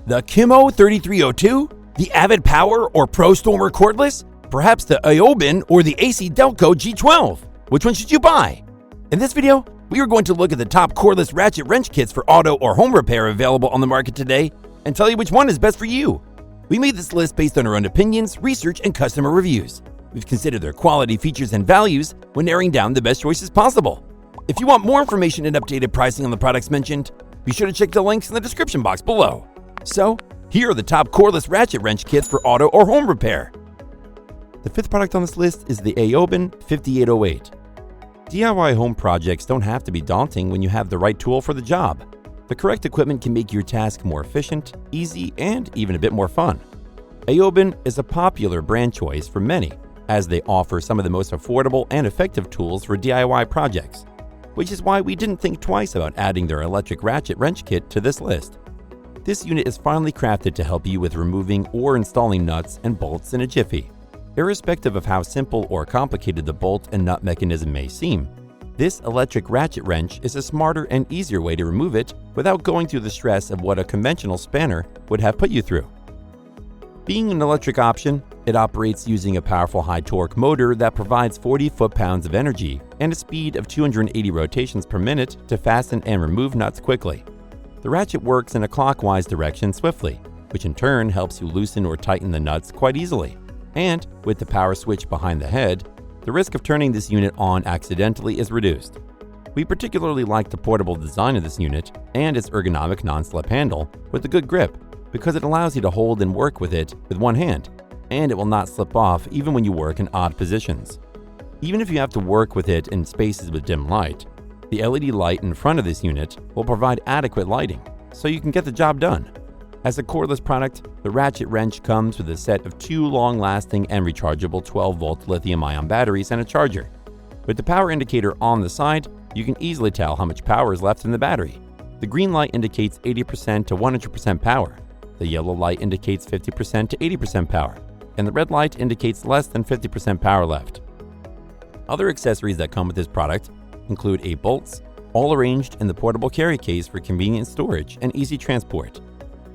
The KIMO 3302? The AVID POWER or Prostormer cordless? Perhaps the AOBEN or the ACDelco G12? Which one should you buy? In this video, we are going to look at the top cordless ratchet wrench kits for auto or home repair available on the market today and tell you which one is best for you. We made this list based on our own opinions, research, and customer reviews. We've considered their quality, features, and values when narrowing down the best choices possible. If you want more information and updated pricing on the products mentioned, be sure to check the links in the description box below. So, here are the top cordless ratchet wrench kits for auto or home repair. The fifth product on this list is the AOBEN 5808. DIY home projects don't have to be daunting when you have the right tool for the job. The correct equipment can make your task more efficient, easy, and even a bit more fun. AOBEN is a popular brand choice for many, as they offer some of the most affordable and effective tools for DIY projects, which is why we didn't think twice about adding their electric ratchet wrench kit to this list. This unit is finely crafted to help you with removing or installing nuts and bolts in a jiffy. Irrespective of how simple or complicated the bolt and nut mechanism may seem, this electric ratchet wrench is a smarter and easier way to remove it without going through the stress of what a conventional spanner would have put you through. Being an electric option, it operates using a powerful high-torque motor that provides 40 foot-pounds of energy and a speed of 280 rotations per minute to fasten and remove nuts quickly. The ratchet works in a clockwise direction swiftly, which in turn helps you loosen or tighten the nuts quite easily. And with the power switch behind the head, the risk of turning this unit on accidentally is reduced. We particularly like the portable design of this unit and its ergonomic non-slip handle with a good grip because it allows you to hold and work with it with one hand, and it will not slip off even when you work in odd positions. Even if you have to work with it in spaces with dim light, the LED light in front of this unit will provide adequate lighting, so you can get the job done. As a cordless product, the ratchet wrench comes with a set of 2 long-lasting and rechargeable 12-volt lithium-ion batteries and a charger. With the power indicator on the side, you can easily tell how much power is left in the battery. The green light indicates 80% to 100% power, the yellow light indicates 50% to 80% power, and the red light indicates less than 50% power left. Other accessories that come with this product include 8 bolts, all arranged in the portable carry case for convenient storage and easy transport.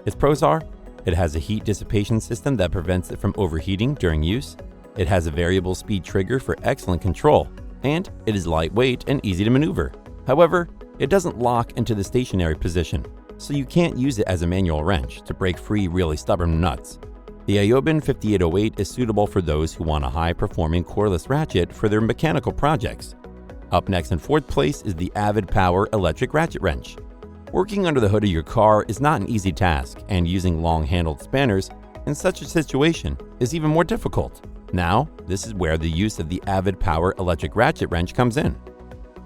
Its pros are, it has a heat dissipation system that prevents it from overheating during use, it has a variable speed trigger for excellent control, and it is lightweight and easy to maneuver. However, it doesn't lock into the stationary position, so you can't use it as a manual wrench to break free really stubborn nuts. The AOBEN 5808 is suitable for those who want a high-performing cordless ratchet for their mechanical projects. Up next in fourth place is the AVID POWER electric ratchet wrench. Working under the hood of your car is not an easy task, and using long-handled spanners in such a situation is even more difficult. Now, this is where the use of the AVID POWER electric ratchet wrench comes in.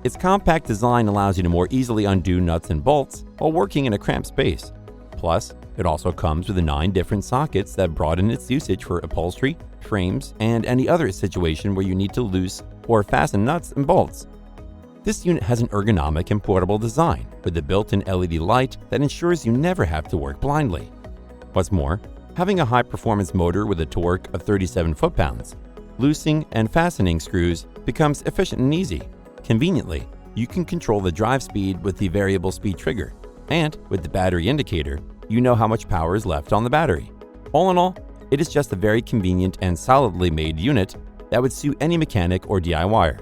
Its compact design allows you to more easily undo nuts and bolts while working in a cramped space. Plus, it also comes with 9 different sockets that broaden its usage for upholstery, frames, and any other situation where you need to loose or fasten nuts and bolts. This unit has an ergonomic and portable design with a built-in LED light that ensures you never have to work blindly. What's more, having a high-performance motor with a torque of 37 foot-pounds, loosening and fastening screws becomes efficient and easy. Conveniently, you can control the drive speed with the variable speed trigger, and with the battery indicator, you know how much power is left on the battery. All in all, it is just a very convenient and solidly made unit that would suit any mechanic or DIYer.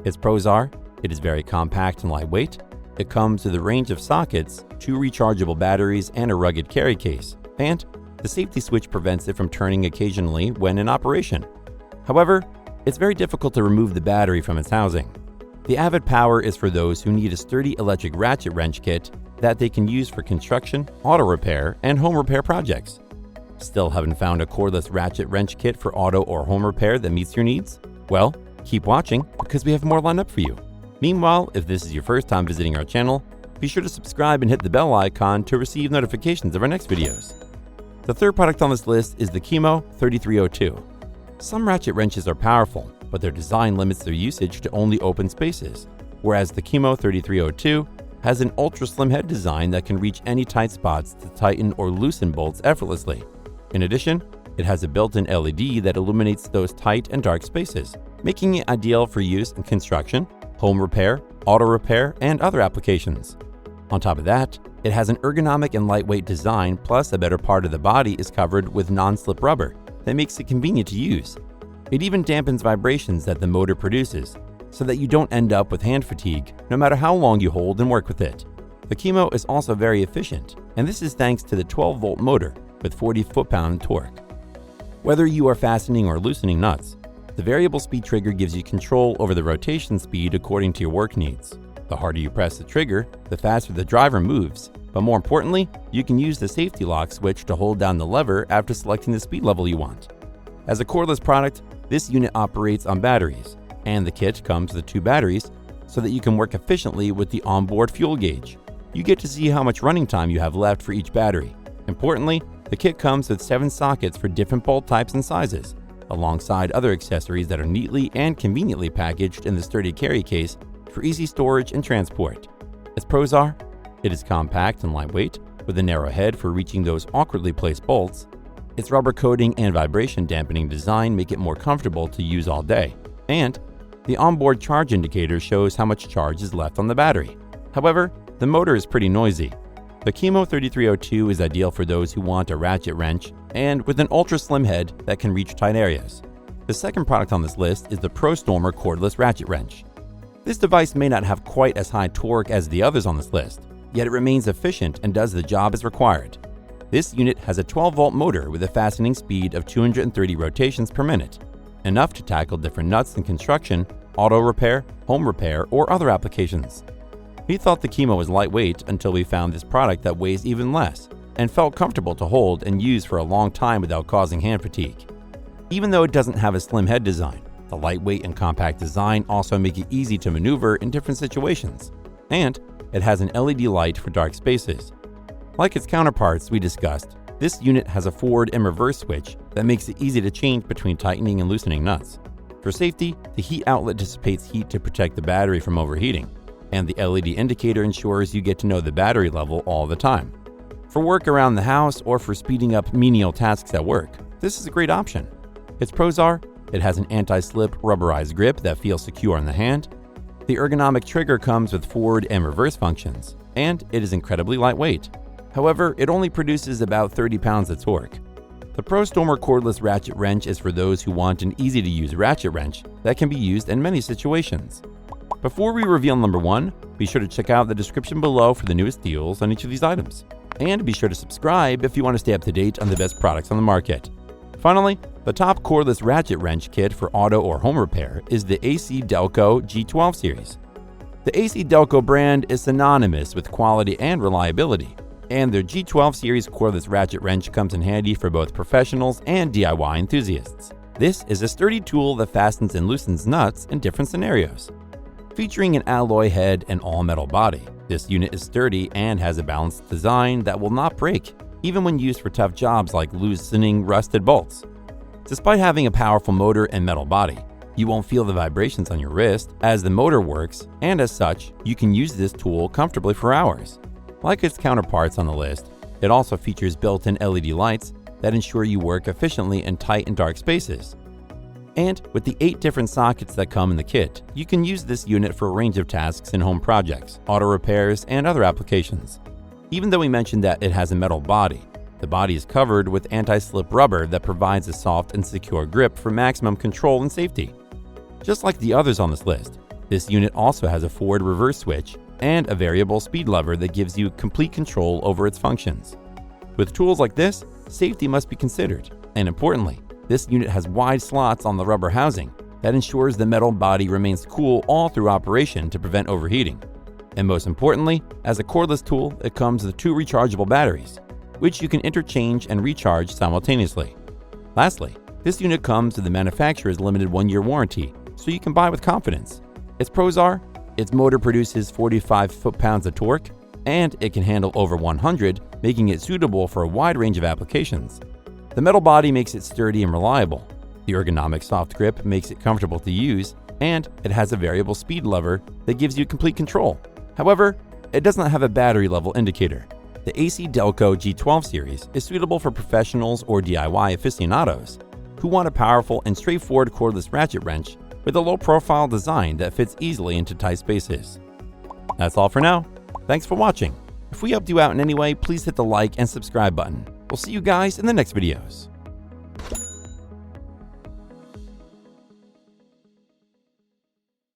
Its pros are, it is very compact and lightweight, it comes with a range of sockets, 2 rechargeable batteries, and a rugged carry case, and the safety switch prevents it from turning occasionally when in operation. However, it's very difficult to remove the battery from its housing. The AVID POWER is for those who need a sturdy electric ratchet wrench kit that they can use for construction, auto repair, and home repair projects. Still haven't found a cordless ratchet wrench kit for auto or home repair that meets your needs? Well, keep watching because we have more lined up for you. Meanwhile, if this is your first time visiting our channel, be sure to subscribe and hit the bell icon to receive notifications of our next videos. The third product on this list is the KIMO 3302. Some ratchet wrenches are powerful, but their design limits their usage to only open spaces, whereas the KIMO 3302 has an ultra-slim head design that can reach any tight spots to tighten or loosen bolts effortlessly. In addition, it has a built-in LED that illuminates those tight and dark spaces, making it ideal for use in construction, home repair, auto repair, and other applications. On top of that, it has an ergonomic and lightweight design, plus a better part of the body is covered with non-slip rubber that makes it convenient to use. It even dampens vibrations that the motor produces, so that you don't end up with hand fatigue no matter how long you hold and work with it. The KIMO is also very efficient, and this is thanks to the 12-volt motor with 40 foot-pound torque. Whether you are fastening or loosening nuts, the variable speed trigger gives you control over the rotation speed according to your work needs. The harder you press the trigger, the faster the driver moves, but more importantly, you can use the safety lock switch to hold down the lever after selecting the speed level you want. As a cordless product, this unit operates on batteries, and the kit comes with 2 batteries so that you can work efficiently with the onboard fuel gauge. You get to see how much running time you have left for each battery. Importantly, the kit comes with 7 sockets for different bolt types and sizes, alongside other accessories that are neatly and conveniently packaged in the sturdy carry case for easy storage and transport. Its pros are, it is compact and lightweight, with a narrow head for reaching those awkwardly placed bolts. Its rubber coating and vibration dampening design make it more comfortable to use all day. And the onboard charge indicator shows how much charge is left on the battery. However, the motor is pretty noisy. The KIMO 3302 is ideal for those who want a ratchet wrench and with an ultra-slim head that can reach tight areas. The second product on this list is the Prostormer Cordless Ratchet Wrench. This device may not have quite as high torque as the others on this list, yet it remains efficient and does the job as required. This unit has a 12-volt motor with a fastening speed of 230 rotations per minute, enough to tackle different nuts in construction, auto repair, home repair, or other applications. We thought the KIMO was lightweight until we found this product that weighs even less and felt comfortable to hold and use for a long time without causing hand fatigue. Even though it doesn't have a slim head design, the lightweight and compact design also make it easy to maneuver in different situations, and it has an LED light for dark spaces. Like its counterparts we discussed, this unit has a forward and reverse switch that makes it easy to change between tightening and loosening nuts. For safety, the heat outlet dissipates heat to protect the battery from overheating, and the LED indicator ensures you get to know the battery level all the time. For work around the house or for speeding up menial tasks at work, this is a great option. Its pros are, it has an anti-slip rubberized grip that feels secure in the hand, the ergonomic trigger comes with forward and reverse functions, and it is incredibly lightweight. However, it only produces about 30 pounds of torque. The Prostormer Cordless Ratchet Wrench is for those who want an easy-to-use ratchet wrench that can be used in many situations. Before we reveal number 1, be sure to check out the description below for the newest deals on each of these items. And be sure to subscribe if you want to stay up to date on the best products on the market. Finally, the top cordless ratchet wrench kit for auto or home repair is the ACDelco G12 Series. The ACDelco brand is synonymous with quality and reliability, and their G12 Series cordless ratchet wrench comes in handy for both professionals and DIY enthusiasts. This is a sturdy tool that fastens and loosens nuts in different scenarios. Featuring an alloy head and all-metal body, this unit is sturdy and has a balanced design that will not break, even when used for tough jobs like loosening rusted bolts. Despite having a powerful motor and metal body, you won't feel the vibrations on your wrist as the motor works, and as such, you can use this tool comfortably for hours. Like its counterparts on the list, it also features built-in LED lights that ensure you work efficiently in tight and dark spaces. And with the 8 different sockets that come in the kit, you can use this unit for a range of tasks in home projects, auto repairs, and other applications. Even though we mentioned that it has a metal body, the body is covered with anti-slip rubber that provides a soft and secure grip for maximum control and safety. Just like the others on this list, this unit also has a forward-reverse switch and a variable speed lever that gives you complete control over its functions. With tools like this, safety must be considered, and importantly, this unit has wide slots on the rubber housing that ensures the metal body remains cool all through operation to prevent overheating. And most importantly, as a cordless tool, it comes with 2 rechargeable batteries, which you can interchange and recharge simultaneously. Lastly, this unit comes with the manufacturer's limited 1-year warranty, so you can buy with confidence. Its pros are, its motor produces 45 foot-pounds of torque, and it can handle over 100, making it suitable for a wide range of applications. The metal body makes it sturdy and reliable. The ergonomic soft grip makes it comfortable to use, and it has a variable speed lever that gives you complete control. However, it does not have a battery level indicator. The ACDelco G12 Series is suitable for professionals or DIY aficionados who want a powerful and straightforward cordless ratchet wrench with a low-profile design that fits easily into tight spaces. That's all for now. Thanks for watching. If we helped you out in any way, please hit the like and subscribe button. We'll see you guys in the next videos.